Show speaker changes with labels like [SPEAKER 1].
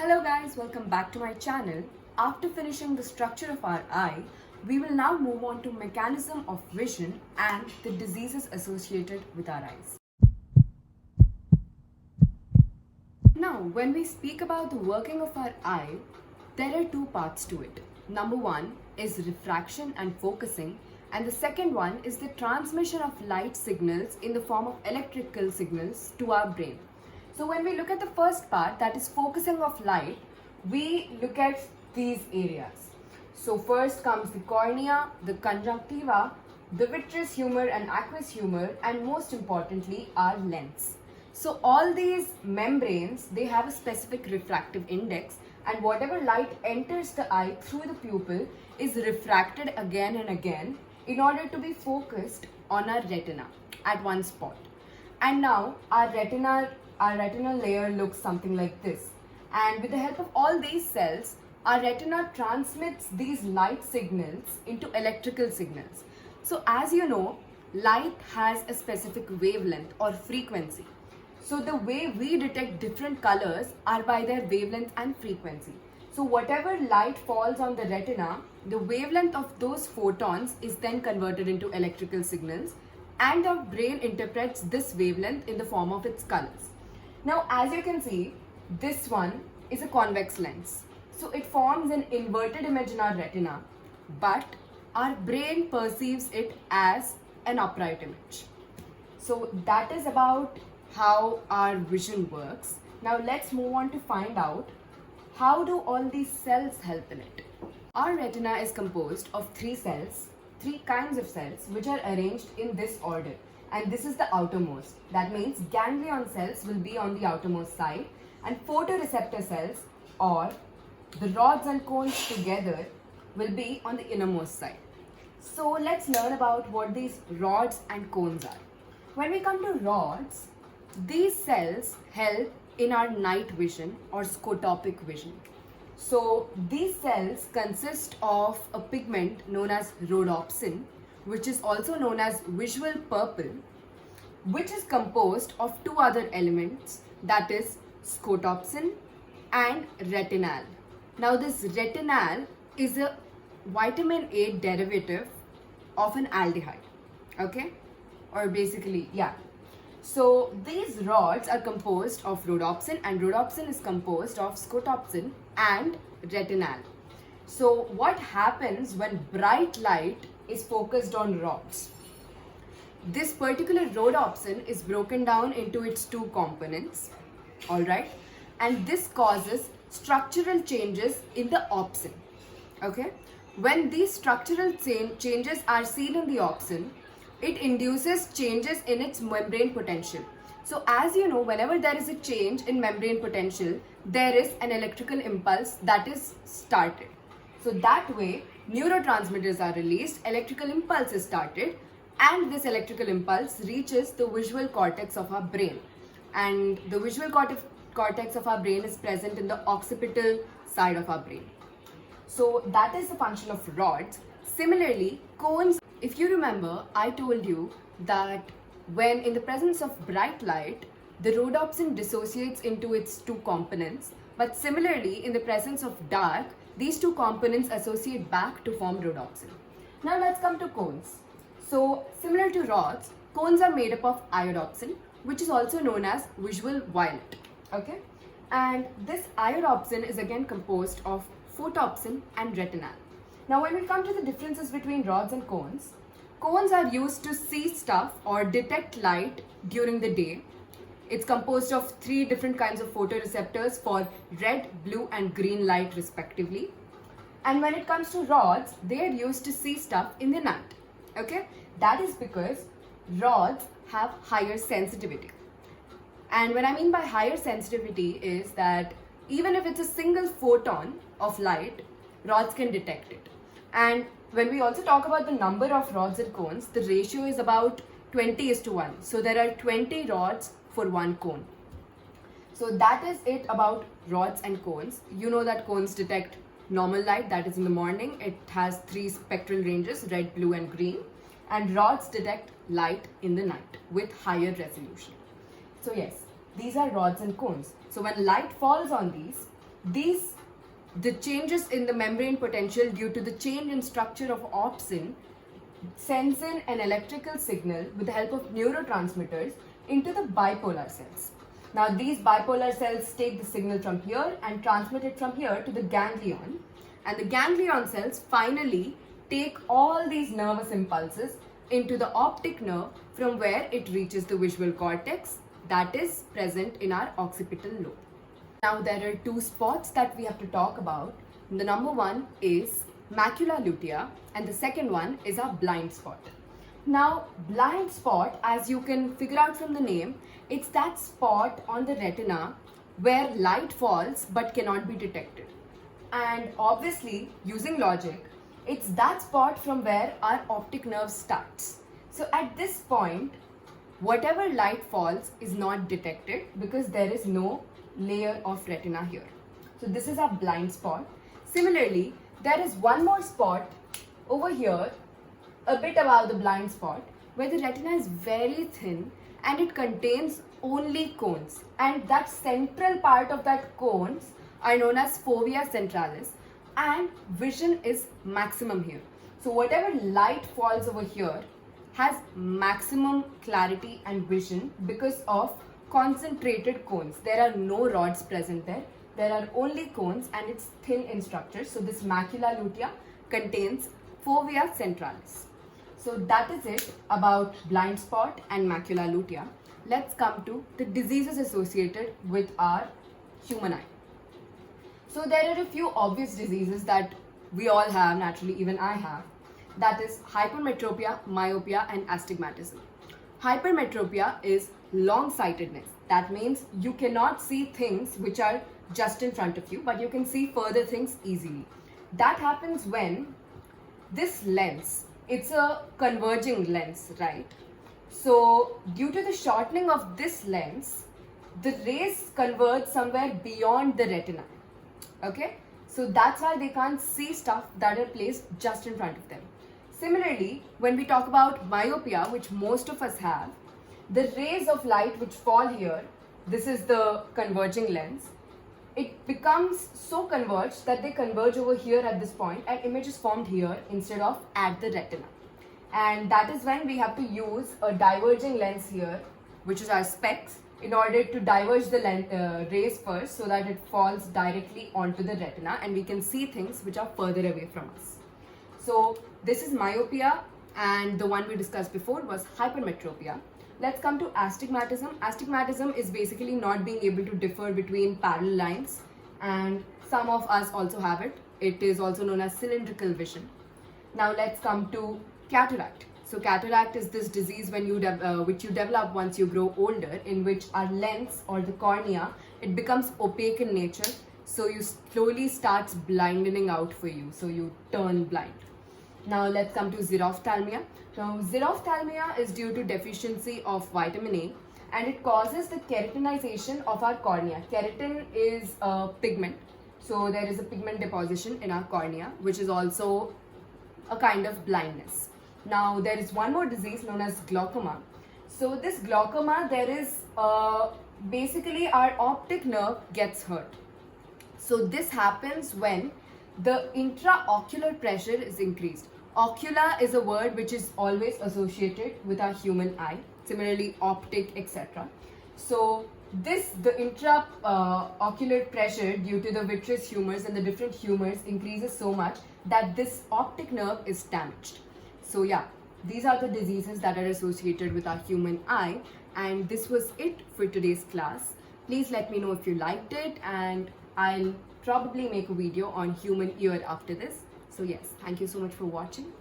[SPEAKER 1] Hello guys, welcome back to my channel. After finishing the structure of our eye, we will now move on to mechanism of vision and the diseases associated with our eyes. Now, when we speak about the working of our eye, there are two parts to it. Number one is refraction and focusing, and the second one is the transmission of light signals in the form of electrical signals to our brain. So when we look at the first part, that is focusing of light, we look at these areas. So first comes the cornea, the conjunctiva, the vitreous humor and aqueous humor, and most importantly our lens. So all these membranes, they have a specific refractive index, and whatever light enters the eye through the pupil is refracted again and again in order to be focused on our retina at one spot. And now our retinal layer looks something like this. And with the help of all these cells, our retina transmits these light signals into electrical signals. So as you know, light has a specific wavelength or frequency. So the way we detect different colors are by their wavelength and frequency. So whatever light falls on the retina, the wavelength of those photons is then converted into electrical signals, and our brain interprets this wavelength in the form of its colors. Now, as you can see, this one is a convex lens. So it forms an inverted image in our retina, but our brain perceives it as an upright image. So that is about how our vision works. Now let's move on to find out how do all these cells help in it. Our retina is composed of three kinds of cells, which are arranged in this order. And this is the outermost. That means ganglion cells will be on the outermost side, and photoreceptor cells, or the rods and cones together, will be on the innermost side. So let's learn about what these rods and cones are. When we come to rods, these cells help in our night vision or scotopic vision. So these cells consist of a pigment known as rhodopsin, which is also known as visual purple, which is composed of two other elements, that is scotopsin and retinal. Now this retinal is a vitamin A derivative of an aldehyde, okay? Or basically, yeah. So these rods are composed of rhodopsin, and rhodopsin is composed of scotopsin and retinal. So what happens when bright light is focused on rods? This particular rhodopsin is broken down into its two components, alright? And this causes structural changes in the opsin, okay? When these structural changes are seen in the opsin, it induces changes in its membrane potential. So as you know, whenever there is a change in membrane potential, there is an electrical impulse that is started. So that way, neurotransmitters are released, electrical impulse is started, and this electrical impulse reaches the visual cortex of our brain. And the visual cortex of our brain is present in the occipital side of our brain. So that is the function of rods. Similarly, cones, if you remember, I told you that when in the presence of bright light, the rhodopsin dissociates into its two components. But similarly, in the presence of dark, these two components associate back to form rhodopsin. Now let's come to cones. So similar to rods, cones are made up of iodopsin, which is also known as visual violet, okay? And this iodopsin is again composed of photopsin and retinal. Now when we come to the differences between rods and cones are used to see stuff or detect light during the day. It's composed of three different kinds of photoreceptors for red, blue and green light respectively. And when it comes to rods, they are used to see stuff in the night, okay? That is because rods have higher sensitivity. And what I mean by higher sensitivity is that even if it's a single photon of light, rods can detect it. And when we also talk about the number of rods and cones, the ratio is about 20:1. So there are 20 rods for one cone. So that is it about rods and cones. You know that cones detect normal light, that is in the morning. It has three spectral ranges, red, blue and green. And rods detect light in the night with higher resolution. So yes, these are rods and cones. So when light falls on these, The changes in the membrane potential due to the change in structure of opsin sends in an electrical signal with the help of neurotransmitters into the bipolar cells. Now these bipolar cells take the signal from here and transmit it from here to the ganglion, and the ganglion cells finally take all these nervous impulses into the optic nerve, from where it reaches the visual cortex that is present in our occipital lobe. Now there are two spots that we have to talk about. The number one is macula lutea and the second one is a blind spot. Now blind spot, as you can figure out from the name, it's that spot on the retina where light falls but cannot be detected. And obviously, using logic, it's that spot from where our optic nerve starts. So at this point, whatever light falls is not detected because there is no layer of retina here. So this is our blind spot. Similarly, there is one more spot over here, a bit above the blind spot, where the retina is very thin and it contains only cones. And that central part of that cones are known as fovea centralis, and vision is maximum here. So whatever light falls over here has maximum clarity and vision because of concentrated cones. There are no rods present there. There are only cones and it's thin in structure. So this macula lutea contains fovea centralis. So that is it about blind spot and macula lutea. Let's come to the diseases associated with our human eye. So there are a few obvious diseases that we all have, naturally even I have. That is hypermetropia, myopia and astigmatism. Hypermetropia is long-sightedness. That means you cannot see things which are just in front of you, but you can see further things easily. That happens when this lens, it's a converging lens, right? So due to the shortening of this lens, the rays converge somewhere beyond the retina. Okay? So that's why they can't see stuff that are placed just in front of them. Similarly, when we talk about myopia, which most of us have, the rays of light which fall here, this is the converging lens, it becomes so converged that they converge over here at this point and image is formed here instead of at the retina. And that is when we have to use a diverging lens here, which is our specs, in order to diverge the rays first so that it falls directly onto the retina and we can see things which are further away from us. So this is myopia, and the one we discussed before was hypermetropia. Let's come to astigmatism. Astigmatism is basically not being able to differ between parallel lines, and some of us also have it. It is also known as cylindrical vision. Now let's come to cataract. So cataract is this disease when which you develop once you grow older, in which our lens or the cornea, it becomes opaque in nature. So you slowly starts blinding out for you. So you turn blind. Now let's come to xerophthalmia. Now xerophthalmia is due to deficiency of vitamin A, and it causes the keratinization of our cornea. Keratin is a pigment. So there is a pigment deposition in our cornea, which is also a kind of blindness. Now there is one more disease known as glaucoma. So this glaucoma, there is basically our optic nerve gets hurt. So this happens when the intraocular pressure is increased. Ocular is a word which is always associated with our human eye. Similarly, optic, etc. So the intraocular pressure due to the vitreous humors and the different humors increases so much that this optic nerve is damaged. So yeah, these are the diseases that are associated with our human eye, and this was it for today's class. Please let me know if you liked it, and I'll probably make a video on human ear after this. So yes, thank you so much for watching.